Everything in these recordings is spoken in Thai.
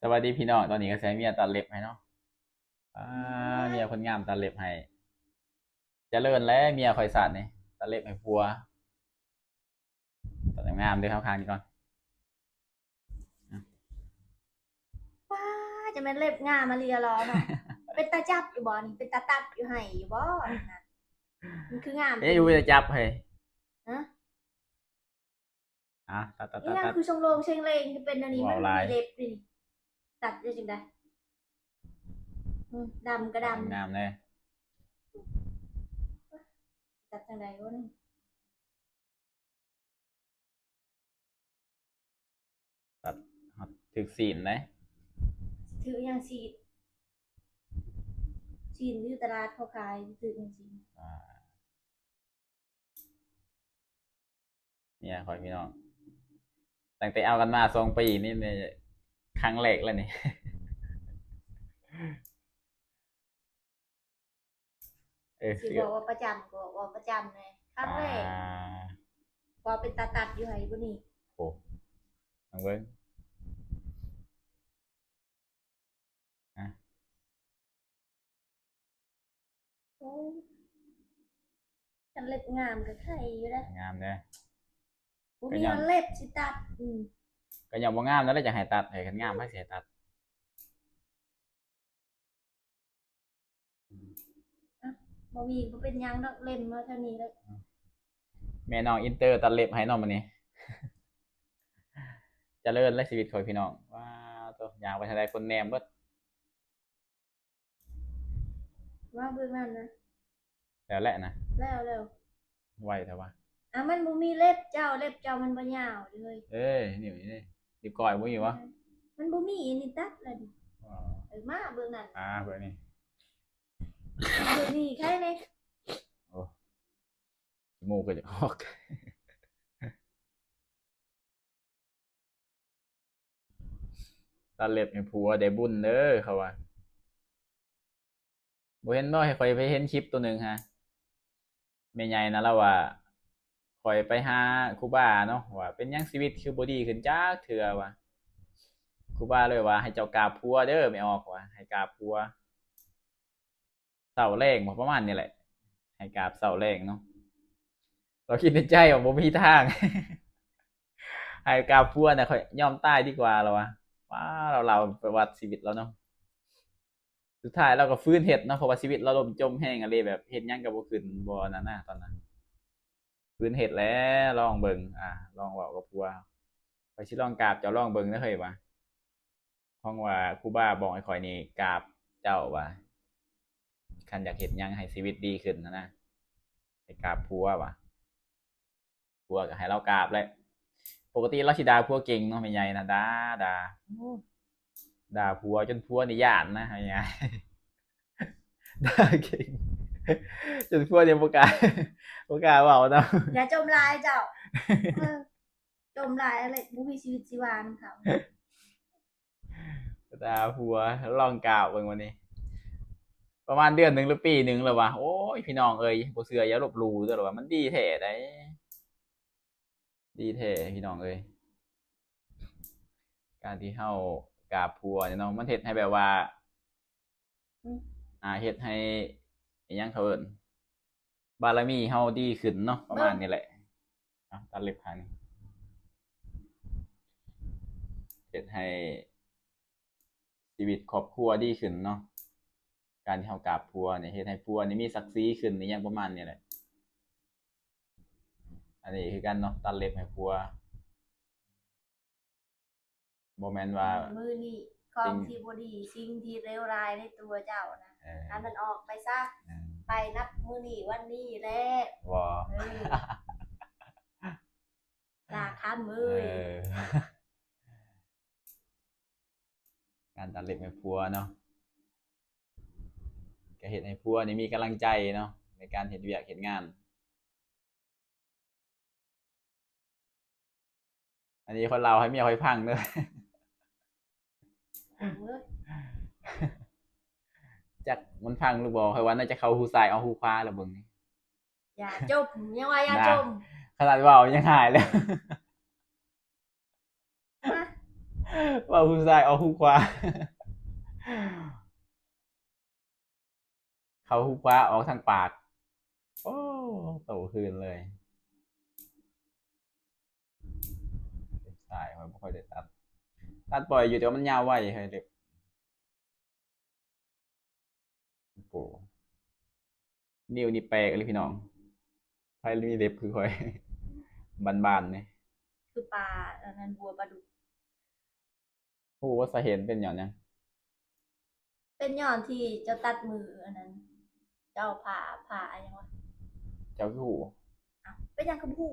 สวัสดีพี่น้องตอนนี้ก็ใช้เมียตัดเล็บให้เนาะอ่าเมียคนงามตัดเล็บให้เจริญแล้วเมียคอยสัตว์นี่ตัดเล็บให้ผัวตัดงามๆด้วยข้างๆนี่ก่อนว้าจะแม่นเล็บงามมาเรียล้อเนาะเป็นตาจับอยู่บ่นี่เป็นตาตัดอยู่ให้อยู่บ่นี่นะมันคืองามเอ๊ะจริงอยู่จะจับให้ฮะตัดตัดอีหยังตัดตัดคือชงโรงเชงเลงคือเป็นอันนี้มันว่าวลายมีเล็บนี่ตัดได้จังได๋ดำก็ตัดดำงามๆเลยตัดจังได๋วะนี่ตัดถึกศีลเลยถืออิหยังฉีดอยู่ตลาดเขาขายถือจังซี่อ่าเนี่ยคอยพี่น้องตั้งแต่เอากันมา2 ปีนี่เนี่ยครั้งแรกแล้วนี่สิเสืบอกว่าประจำก็บอกว่าประจำเลยครั้งอ่แรกาว่าเป็นตาตัดอยู่ให้บ่นี่โอ้ลองเบิ้งอ่ะโอ้คันเล็บงามก็ไข่อยู่แล้วงามเลยบ่ก็ย้อนมีอันเล็บสิตัดก็ย้อนบ่งามแล้วเลยจะให้ตัดให้กันงามให้เสียตัด บ่มีบ่เป็นหยังดอกเล่มมาเท่านี้แล้วแม่น้องอินเตอร์ตัดเล็บให้น้องมันนี้เจริญและชีวิตของพี่น้องว้าวตัวยางไปทางใดคนแนมเบิดว่าเบิ่งนั่นนะแล้วแหละนะแล้วไวแต่ว่ามันบ่มีเล็บเจ้าเล็บเจ้ามันบ่ยาวเลยเอ้ยนี่นี่นี่ก่อยบ่อยู่วะมันบ่มีอันนี้ตัดแล้วนี่อ๋อมาเบิ่งนั่นเบิ่งนี่เบิ่งนี่ใครนี่โอ้จมูกก็จะออกตัดเล็บให้ผัวได้บุญเด้อเขาว่าบ่เห็นบ่ให้ข่อยไปเห็นคลิปตัวหนึงฮะแม่ใหญ่นะแล้วว่าข่อยไปหาครูบาเนาะว่าเป็นหยังชีวิตคือบ่ดีขึ้นจักเทื่อว่าครูบาเลยว่าให้เจ้ากราบผัวเด้อไม่ออกว่าให้กราบผัว เสาแรงบ่ประมาณนี้แหละให้กราบเสาแรงเนาะเราคิดในใจว่าบ่มีทางให้กราบพัวน่ะค่อยยอมตายดีกว่าแล้ววะว้าเราประวัติชีวิตเราเนาะสุดท้ายเราก็ฟื้นเฮ็ดเนาะเพราะว่าชีวิตเราล่มจมแห้งอะไรแบบเฮ็ดหยังก็บ่ขึ้นบ่นั่นน่ะตอนนั้นฟื้นเฮ็ดแล้วลองเบิ่งลองเว้ากับผัวข้อยสิลองกราบเจ้าลองเบิ่งเด้อเฮ้ยว่าเพราะว่าครูบาบอกให้ข้อยนี่กราบเจ้าว่าคันอยากเฮ็ดหยังให้ชีวิตดีขึ้นนะให้กราบผัวว่ะผัวก็ให้เรากราบแหละปกติเราสิด่าผัวเก่งเนาะแม่ใหญ่นะด่าผัวจนผัวนี่ย้านนะแม่ใหญ่ด่าเก่งจนผัวนี่บ่กล้าเว้าเนาะอย่าจมลายเจ้าเออจมลายอะไรบ่มีชีวิตชีวานำเขาด่าผัวลองกราบเบิ่งวันนี้ประมาณเดือนหนึงหรือปีหนึงแล้ววะโอ้ยพี่น้องเอ้ยบ่เชื่ออย่าลบหลู่เด้อว่ามันดีแท้ไดดีแท้พี่น้องเอ้ยการที่เฮากราบผัวเนี่ยเนาะมันเฮ็ดให้แบบว่าเฮ็ดให้อิหยังเขาเอิ้นบารมีเฮาดีขึ้นเนาะประมาณนี้แหละตัดเล็บขานี่เฮ็ดให้ชีวิตครอบครัวดีขึ้นเนาะการที่เฮากราบผัวเนี่ยเฮ็ดให้ผัวนี่มีศักดิ์ศรีขึ้นอิหยังประมาณนี้แหละอันนี้คือกันเนาะตัดเล็บให้ผัวบ่แม่นว่ามื้อนี้ขอสิ่งงที่บ่ดีสิ่งที่เลวร้ายในตัวเจ้านะเอให้มันออกไปซะเออไปนับมื้อนี้วันนี้แหละบ่เออลาคันเเอ้ยออการตัดเล็บให้ผัวเนาะก็เฮ็ดให้ผัวนี่มีกำลังใจเนาะในการเฮ็ดเวียกเฮ็ดงานอันนี้คนเราให้เมียค่อยพังเด้อ เออ จักมันพังหรือบ่ค่อยว่าน่าจะเข้าหูซ้ายเอาหูขวาแล้วเบิ่งนี่อย่าจมยังว่าอย่านะจมขนาดเว้ายังหายเลย มา ว่าหูซ้ายออกหูขวา เขาหูขวาออกทางปาก โอ้โตคืนเลยสายมันไม่ค่อยได้ตัดปล่อยอยู่แต่ว่ามันยาวไวเฮ้ยเด็กโอ้โหนิ้วนี่แปลกเลยพี่น้องไพ่มีเล็บคือค่อย บานๆเนี่ย คือปลาอันนั้นบัวปลาดุก ผู้ว่าสาเหตุเป็นอย่างนั้น เป็นย้อนที่เจ้าตัดมืออันนั้น เจ้าผ่าอะไรวะ เจ้าคือหู อ้าวเป็นหยังคือผู้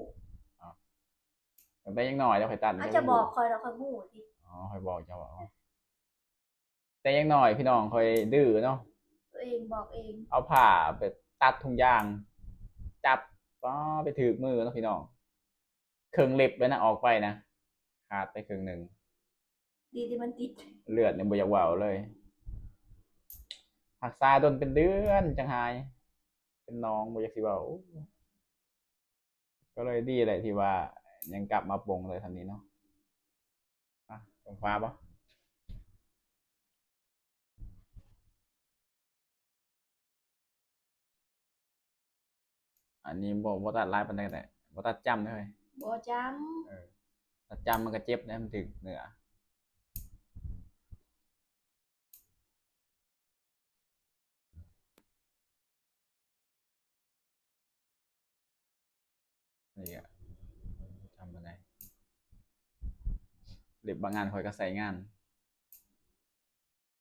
ตั้งแต่ยังน้อยแล้วค่อยตัด อาจ เจ้า จะ คือ บอก หู คอยเราคอยผู้สิ อ๋อค่อยบอกเจ้าว่าอ๋อแต่ยังน้อยพี่น้องค่อยดื้อเนาะ ตัวเองบอกเอง เอาผ้าไปตัดทุงยาง จับก็ไปถือมือเนาะพี่น้องเครื่องเล็บเลยนะออกไปนะขาดไปครึ่งหนึ่ง ดีที่มันติด เลือดเนี่ยบ่อยากเว่าเลยหักษาโดนเป็นเดือนจังหาย เป็นน้องบ่อยากสิเว้าก็เลยดีแหละที่ว่ายังกลับมาปลงเลยทันนี้เนาะอ่ะตรงฟ้าปะอันนี้บ่ตัดลายปานใดแต่บ่ตัดจำเลย บ่จ เออตัดจำมันก็เจ็บนะมันถึกเหนือนี่อะจำปานใดเล็บบางงานคอยก็ใส่งาน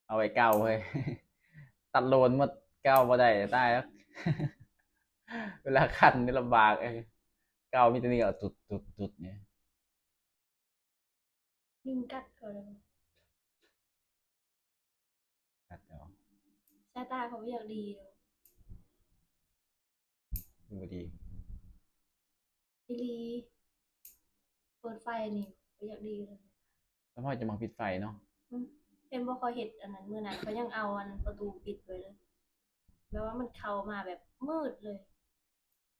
เอาไว้เก้าเว้ย ตัดโลนหมดเก้าบ่ได้ตายแล้ว เวลาคันนี่ลำบากเก้ามีแต่นี่ก็ตุดเนี่ย ำยุงกัดเขาเลย ตัดเอา สายตาเขาไม่อยากดีเลย ดูดี ดีลีเปิดไฟนี่ไม่อยากดีเลย แล้วพ่อจะมาปิดไฟเนาะ เป็นบ่คอยเห็ดอันนั้นมื้อนั้นเขายังเอาอันประตูปิดไว้เลยแปลว่ามันเข้ามาแบบมืดเลย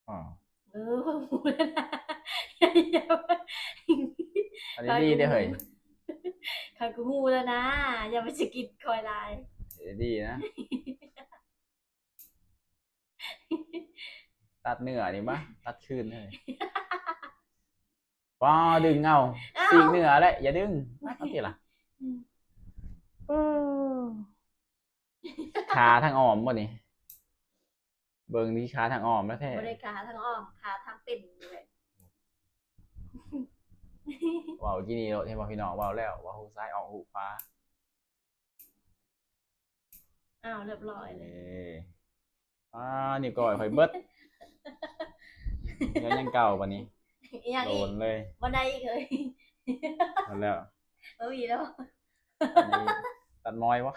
อ๋อ เออหูแล้วนะอย่า อันนี้ดีเด้อเฮ้ย ใครกูหูแล้วนะ อย่าไปสะกิดคอยลาย ดีนะ ตัดเนื้อนี่ปะตัดคืนเลยป้อดึงเอาสีกเนื้อแหละอย่าดึงเอาทีละ ขาทางอ้อมบ่นี่เบิ่งนี่ขาทางอ้อมแล้วแท้ บ่ได้ขาทั้งอ้อมขาทั้งเป็นเลย เว้ากินนี่โลดเห็นบ่พี่น้องเว้าแล้วว่าหูซ้ายออกหูขวา อ้าวเรียบร้อยเลย นี่ก่อยข่อยเบิดแล้วยังเก่าปะนี้ อีหยัง โด อีก นเลย บ่ได้อีกเลย เอาแล้ว บ่มีแล้ว อันนี้ตัดน้อยวะ